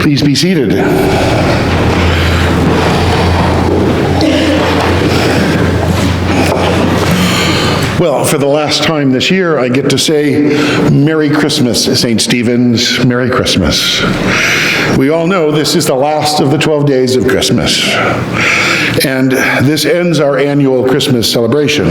Please be seated. Well, for the last time this year, I get to say Merry Christmas, St. Stephen's, Merry Christmas. We all know this is the last of the 12 days of Christmas, and this ends our annual Christmas celebration.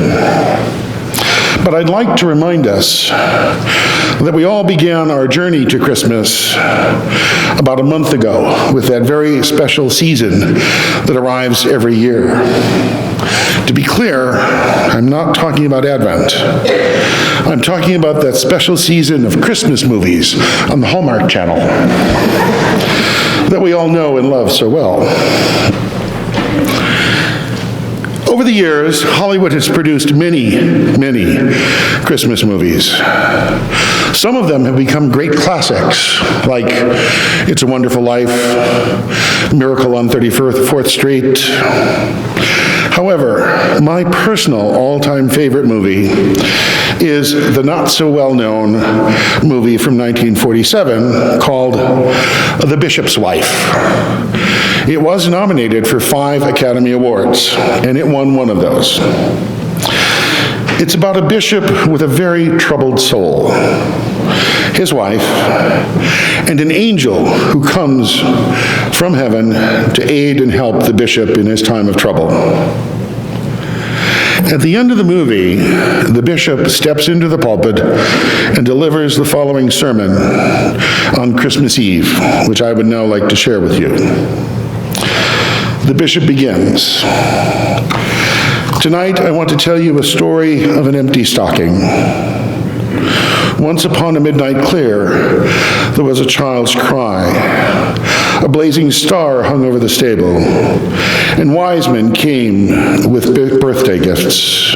But I'd like to remind us that we all began our journey to Christmas about a month ago with that very special season that arrives every year. To be clear, I'm not talking about Advent. I'm talking about that special season of Christmas movies on the Hallmark Channel that we all know and love so well. Over the years, Hollywood has produced many Christmas movies. Some of them have become great classics, like It's a Wonderful Life, Miracle on 34th Street. However, my personal all-time favorite movie is the not-so-well-known movie from 1947 called The Bishop's Wife. It was nominated for 5 Academy Awards, and it won one of those. It's about a bishop with a very troubled soul, his wife, and an angel who comes from heaven to aid and help the bishop in his time of trouble. At the end of the movie, the bishop steps into the pulpit and delivers the following sermon on Christmas Eve, which I would now like to share with you. The bishop begins. Tonight, I want to tell you a story of an empty stocking. Once upon a midnight clear, there was a child's cry. A blazing star hung over the stable, and wise men came with birthday gifts.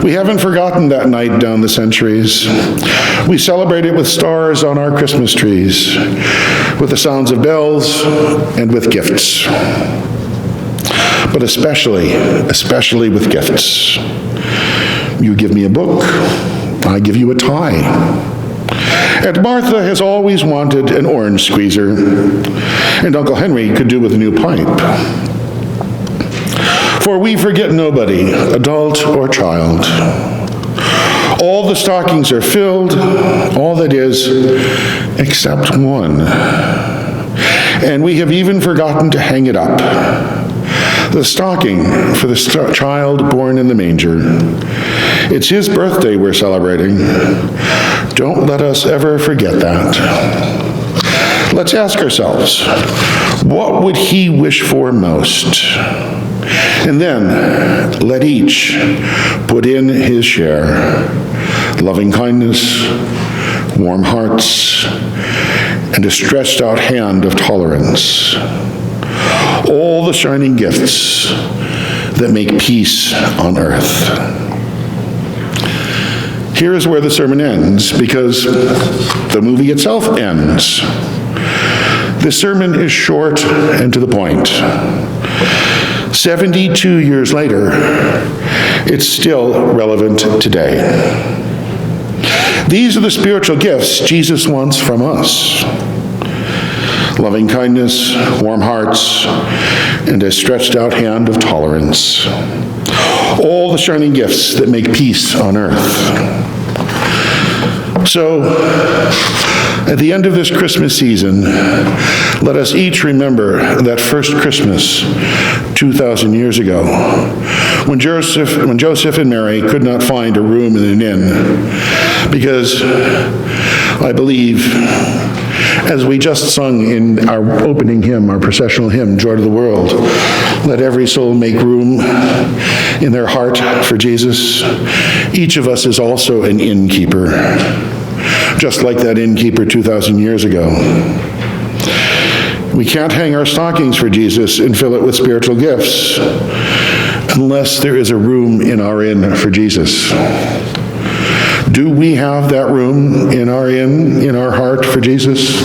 We haven't forgotten that night down the centuries. We celebrate it with stars on our Christmas trees, with the sounds of bells, and with gifts. But especially with gifts. You give me a book, I give you a tie. And Martha has always wanted an orange squeezer, and Uncle Henry could do with a new pipe. For we forget nobody, adult or child. All the stockings are filled, all that is, except one. And we have even forgotten to hang it up. The stocking for the child born in the manger. It's his birthday we're celebrating. Don't let us ever forget that. Let's ask ourselves, what would he wish for most? And then let each put in his share. Loving kindness, warm hearts, and a stretched out hand of tolerance. All the shining gifts that make peace on earth. Here is where the sermon ends, because the movie itself ends. This sermon is short and to the point. 72 years later, it's still relevant today. These are the spiritual gifts Jesus wants from us. Loving kindness, warm hearts, and a stretched out hand of tolerance. All the shining gifts that make peace on earth. So, at the end of this Christmas season, let us each remember that first Christmas 2,000 years ago, when Joseph and Mary could not find a room in an inn, because I believe, as we just sung in our opening hymn, our processional hymn, Joy to the World, let every soul make room in their heart for Jesus. Each of us is also an innkeeper, just like that innkeeper 2,000 years ago. We can't hang our stockings for Jesus and fill it with spiritual gifts unless there is a room in our inn for Jesus. Do we have that room in our inn, in our heart for Jesus?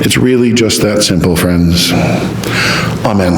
It's really just that simple, friends. Amen.